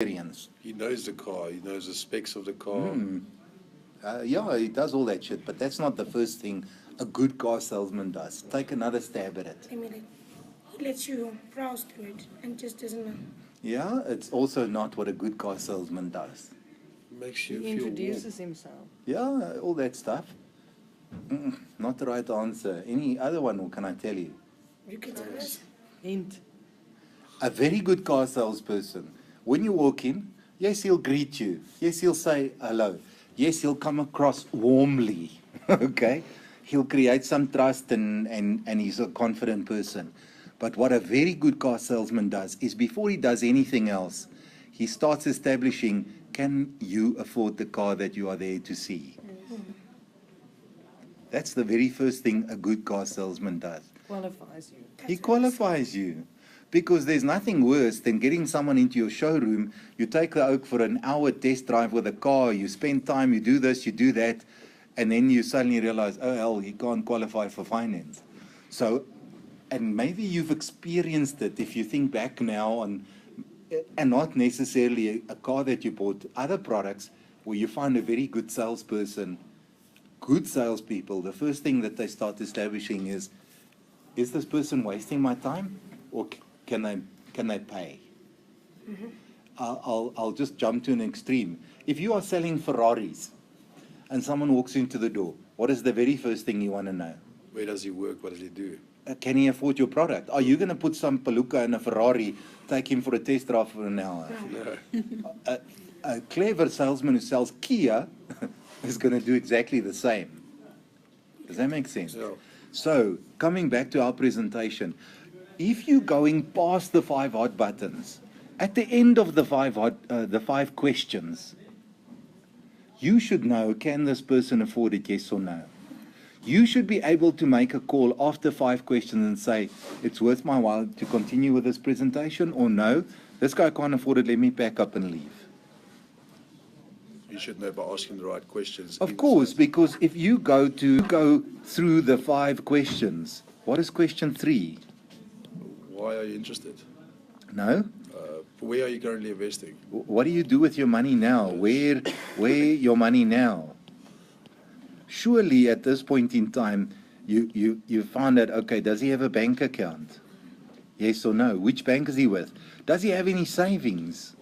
experience. He knows the car. He knows the specs of the car. Yeah, he does all that shit, but that's not the first thing a good car salesman does. Take another stab at it. I mean, like, he lets you browse through it and just doesn't know. Yeah, it's also not what a good car salesman does. Makes you He feel introduces himself. Yeah, all that stuff. Not the right answer. Any other one, or can I tell you? You can tell us. Hint. A very good car salesperson, when you walk in, yes, he'll greet you. Yes, he'll say hello. Yes, he'll come across warmly. Okay? He'll create some trust and he's a confident person. But what a very good car salesman does is before he does anything else, he starts establishing, can you afford the car that you are there to see? That's the very first thing a good car salesman does. Qualifies you. He qualifies you. Because there's nothing worse than getting someone into your showroom, you take the oak for an hour test drive with a car, you spend time, you do this, you do that, and then you suddenly realize, oh hell, he can't qualify for finance. So, and maybe you've experienced it if you think back now on, and not necessarily a car that you bought, other products where you find a very good salesperson, good salespeople, the first thing that they start establishing is this person wasting my time? Or can they pay? I'll just jump to an extreme. If you are selling Ferraris and someone walks into the door, what is the very first thing you want to know? where does he work? What does he do? Can he afford your product? Are you going to put some palooka in a Ferrari, take him for a test drive for an hour? No. A clever salesman who sells Kia is going to do exactly the same. Does that make sense? Yeah. So, coming back to our presentation, if you're going past the 5 hot buttons, at the end of the five questions, you should know, can this person afford it, yes or no? You should be able to make a call after 5 questions and say, it's worth my while to continue with this presentation, or no, this guy can't afford it, let me pack up and leave. You should know by asking the right questions. Of course, because if you go through the 5 questions, what is question 3? Why are you interested? No? Where are you currently investing? What do you do with your money now? Where your money now? Surely at this point in time, you found out, okay, does he have a bank account? Yes or no? Which bank is he with? Does he have any savings?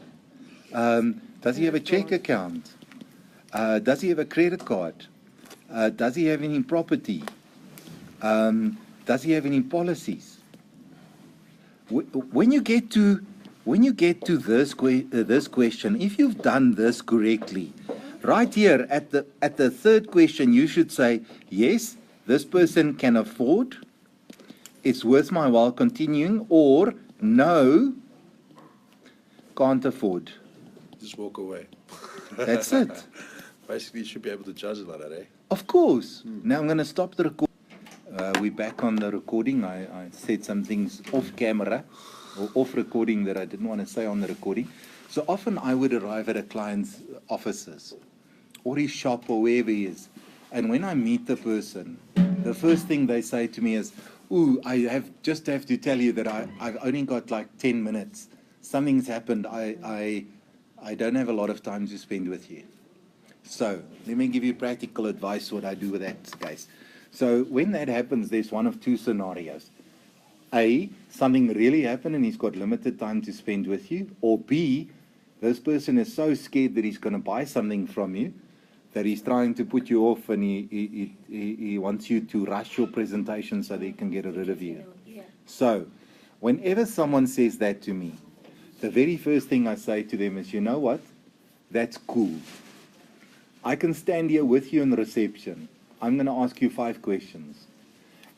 Does he have a check account? Does he have a credit card? Does he have any property? Does he have any policies? When you get to this question, if you've done this correctly, right here at the 3rd question, you should say, yes, this person can afford, it's worth my while continuing, or no, can't afford. Just walk away. That's it. Basically, you should be able to judge it like that, eh? Of course. Now I'm going to stop the recording. We're back on the recording. I said some things off camera or off recording that I didn't want to say on the recording. So often I would arrive at a client's offices or his shop or wherever he is. And when I meet the person, the first thing they say to me is, ooh, I just have to tell you that I've only got like 10 minutes. Something's happened. I don't have a lot of time to spend with you. So let me give you practical advice what I do with that case. So when that happens, there's one of 2 scenarios. A, something really happened and he's got limited time to spend with you. Or B, this person is so scared that he's going to buy something from you that he's trying to put you off and he wants you to rush your presentation so they can get rid of you. So whenever someone says that to me, the very first thing I say to them is, you know what? That's cool. I can stand here with you in the reception. I'm going to ask you 5 questions.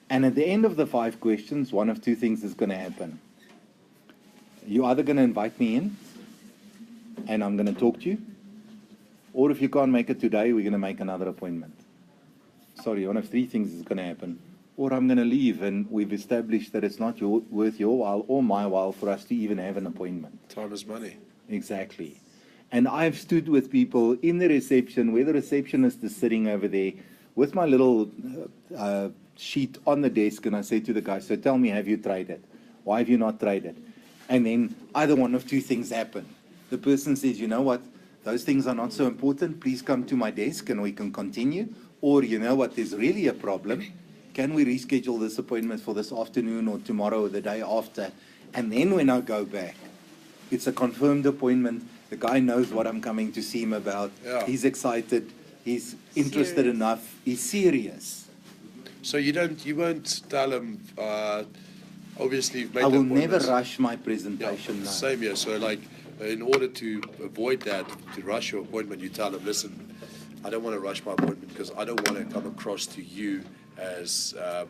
And at the end of the 5 questions, one of 2 things is going to happen. You're either going to invite me in, and I'm going to talk to you, or if you can't make it today, we're going to make another appointment. Sorry, one of 3 things is going to happen. Or I'm going to leave, and we've established that it's not worth your while or my while for us to even have an appointment. Time is money. Exactly. And I've stood with people in the reception where the receptionist is sitting over there with my little sheet on the desk, and I say to the guy, so tell me, have you tried it? Why have you not tried it? And then either one of 2 things happen. the person says, you know what, those things are not so important, please come to my desk and we can continue. Or, you know what, there's really a problem. Can we reschedule this appointment for this afternoon or tomorrow or the day after? And then when I go back, it's a confirmed appointment. The guy knows what I'm coming to see him about. Yeah. He's excited. He's interested Serious. enough. He's serious. So you won't tell him, obviously, you've made I the will never appointments. rush my Yeah, presentation. No. same here. So, like, in order to avoid that, to rush your appointment, you tell them, listen, I don't want to rush my appointment because I don't want to come across to you as, I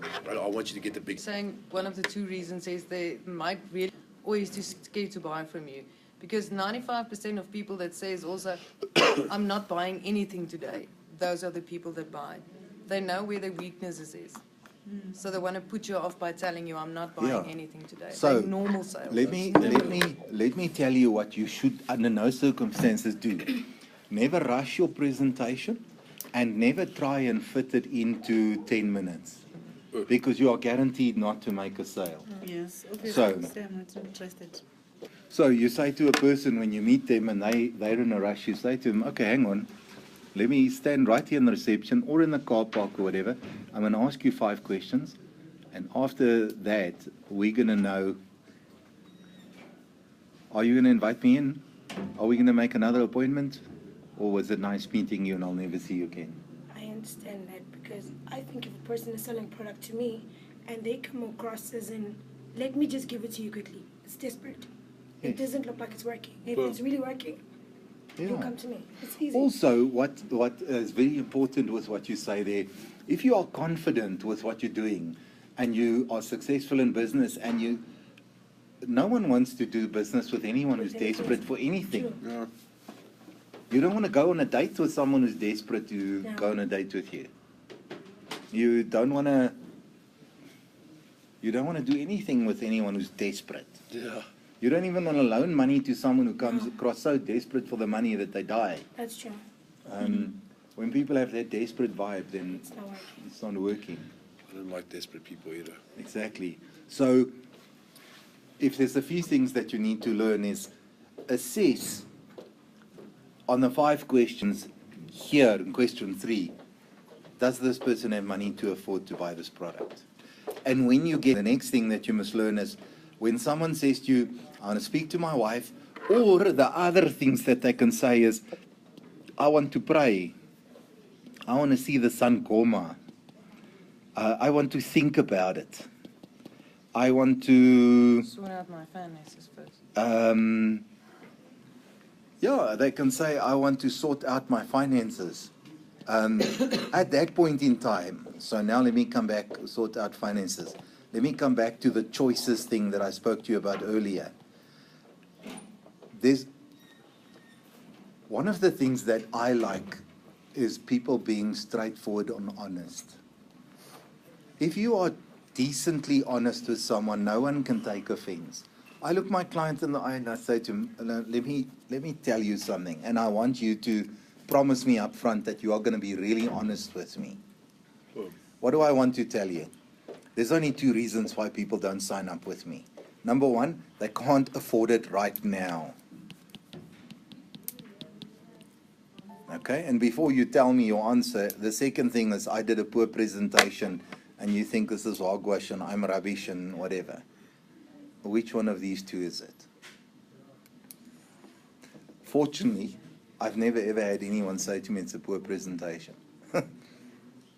want you to get the big. Saying one of the two reasons is they might really always too scared to buy from you. Because 95% of people that says also, I'm not buying anything today, those are the people that buy. They know where their weaknesses is. So they want to put you off by telling you, I'm not buying Yeah. anything today. So, They're normal sales. Let me tell you what you should under no circumstances do. Never rush your presentation and never try and fit it into 10 minutes. Because you are guaranteed not to make a sale. Yes, obviously, So- say I'm not interested. So you say to a person when you meet them and they're in a rush, you say to them, okay, hang on, let me stand right here in the reception or in the car park or whatever. I'm going to ask you 5 questions. And after that, we're going to know, are you going to invite me in? Are we going to make another appointment? Or was it nice meeting you and I'll never see you again? I understand that because I think if a person is selling product to me and they come across as in, let me just give it to you quickly, it's desperate. It Yes. doesn't look like it's working. If it's really working, you Yeah. come to me. It's easy. Also, what is very important with what you say there, if you are confident with what you're doing and you are successful in business and no one wants to do business with anyone who's desperate for anything. True. Yeah. You don't want to go on a date with someone who's desperate to Yeah. go on a date with you. You don't want to do anything with anyone who's desperate. Yeah. You don't even want to loan money to someone who comes across so desperate for the money that they die. That's true. When people have that desperate vibe, then It's not working. it's not working. I don't like desperate people either. Exactly. So, if there's a few things that you need to learn is assess on the 5 questions here in question 3, does this person have money to afford to buy this product? And when you get, the next thing that you must learn is when someone says to you, I want to speak to my wife, or the other things that they can say is, I want to pray. I want to see the sun coma. I want to think about it. I want to, Sort out my finances first. yeah, they can say, I want to sort out my finances. At that point in time, so now let me come back, sort out finances. Let me come back to the choices thing that I spoke to you about earlier. There's one of the things that I like is people being straightforward and honest. If you are decently honest with someone, no one can take offense. I look my client in the eye and I say to him, let me tell you something, and I want you to promise me up front that you are going to be really honest with me. What do I want to tell you? There's only 2 reasons why people don't sign up with me. Number 1, they can't afford it right now. Okay, and before you tell me your answer, the second thing is I did a poor presentation and you think this is hogwash and I'm rubbish and whatever. Which one of these 2 is it? Fortunately, I've never ever had anyone say to me it's a poor presentation.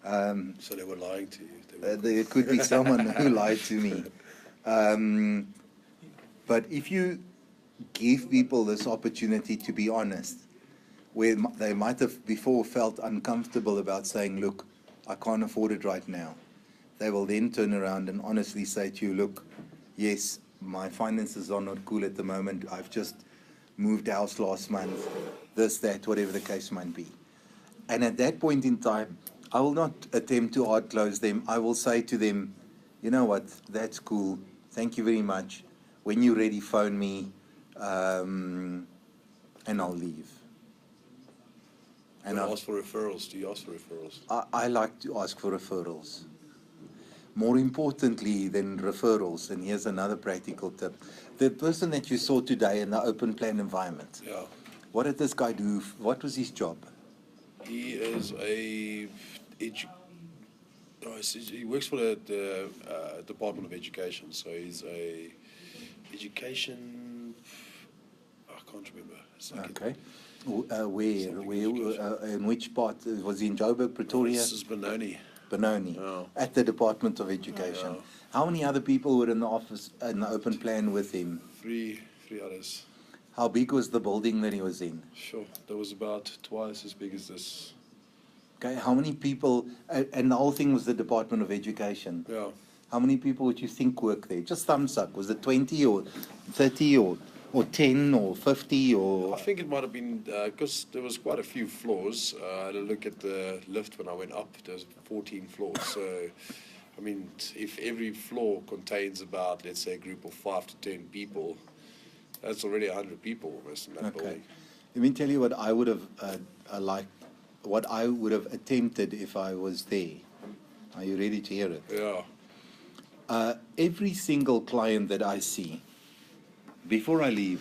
So they were lying to you. There could be someone who lied to me. But if you give people this opportunity to be honest, where they might have before felt uncomfortable about saying, look, I can't afford it right now, they will then turn around and honestly say to you, look, yes, my finances are not cool at the moment. I've just moved house last month, this, that, whatever the case might be. And at that point in time, I will not attempt to hard close them. I will say to them, you know what, that's cool. Thank you very much. When you're ready, phone me, and I'll leave. And Do you ask for referrals? I like to ask for referrals. more importantly than referrals, and here's another practical tip. The person that you saw today in the open plan environment, Yeah. what did this guy do? What was his job? He is he works for the Department of Education, so he's a education. I can't remember. It's like Okay. In which part? Was he in Joburg, Pretoria? This is Benoni. Benoni, Oh. at the Department of Education. Oh. How many other people were in the office, in the open plan with him? Three others. How big was the building that he was in? Sure, that was about twice as big as this. Okay, how many people, and the whole thing was the Department of Education. Yeah. How many people would you think work there? Just thumbs up. Was it 20 or 30 or 10 or 50 or? I think it might have been, because there was quite a few floors. I had a look at the lift when I went up. There's 14 floors. So, I mean, if every floor contains about, let's say, a group of 5 to 10 people, that's already 100 people almost in that Okay. building. Let me tell you what I would have what I would have attempted if I was there. Are you ready to hear it? Yeah. Every single client that I see, before I leave,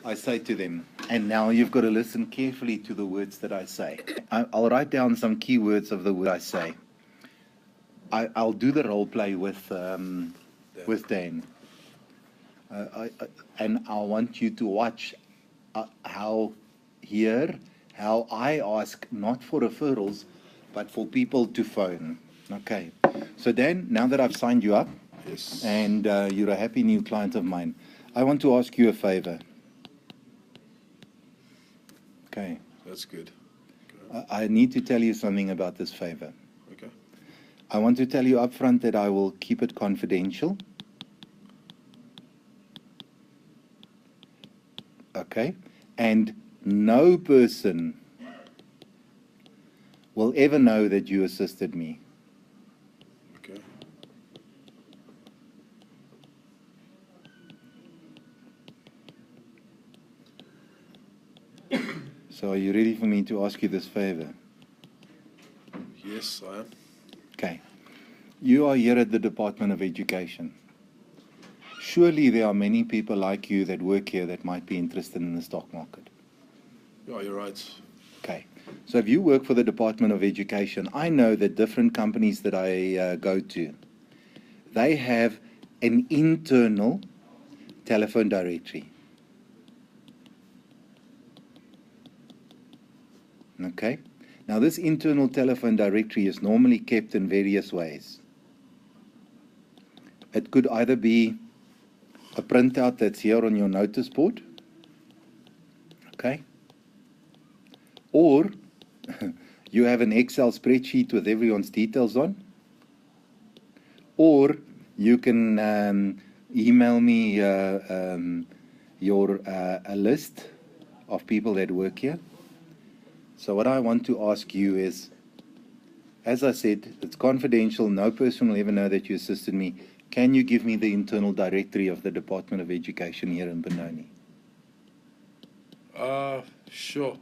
I say to them, and now you've got to listen carefully to the words that I say. I'll write down some key words of the word I say. I'll do the role play with Dan. And I want you to watch how I ask not for referrals, but for people to phone. Okay. So Dan, now that I've signed you up, Yes. and you're a happy new client of mine, I want to ask you a favor. Okay. That's good. I need to tell you something about this favor. Okay. I want to tell you up front that I will keep it confidential. Okay? And no person will ever know that you assisted me. Okay. So are you ready for me to ask you this favor? Yes, I am. Okay. You are here at the Department of Education. Surely there are many people like you that work here that might be interested in the stock market. Yeah, you're right. Okay. So if you work for the Department of Education, I know that different companies that I go to, they have an internal telephone directory. Okay? Now this internal telephone directory is normally kept in various ways. It could either be a printout that's here on your notice board, okay? Or you have an Excel spreadsheet with everyone's details on, or you can email me your a list of people that work here. So what I want to ask you is, as I said, it's confidential. No person will ever know that you assisted me. Can you give me the internal directory of the Department of Education here in Benoni? Sure.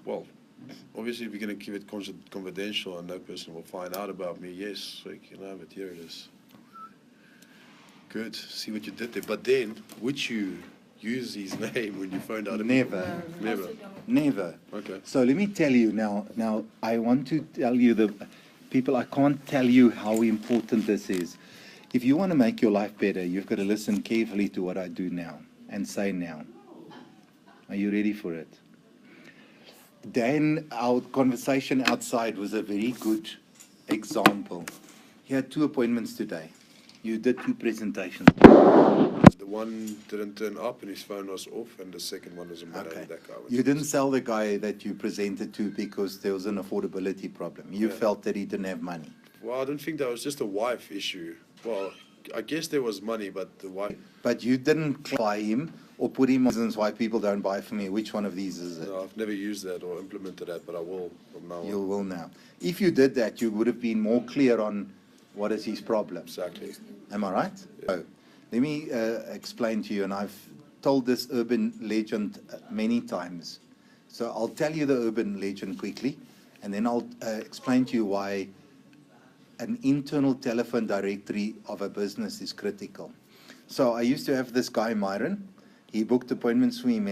Well, obviously, if you're going to keep it confidential and no person will find out about me, yes, we can have it. Here it is. Good. See what you did there. But then, would you use his name when you phoned out? Never. Never. Never. Okay. So let me tell you now, I want to tell you people, I can't tell you how important this is. If you want to make your life better, you've got to listen carefully to what I do now and say now. Are you ready for it? Dan, our conversation outside was a very good example. He had 2 appointments today. You did 2 presentations. The one didn't turn up and his phone was off, and the second one was in Benoni. Okay. That guy was You didn't sell the guy that you presented to because there was an affordability problem. You felt that he didn't have money. Well, I don't think that was just a wife issue. Well, I guess there was money, but the wife. But you didn't buy him or put him on reasons why people don't buy from me. Which one of these is it? No, I've never used that or implemented that, but I will from now on. You will now. If you did that, you would have been more clear on what is his problem. Exactly. Am I right? So, let me explain to you, and I've told this urban legend many times. So I'll tell you the urban legend quickly, and then I'll explain to you why an internal telephone directory of a business is critical. So I used to have this guy, Myron. He booked appointments for me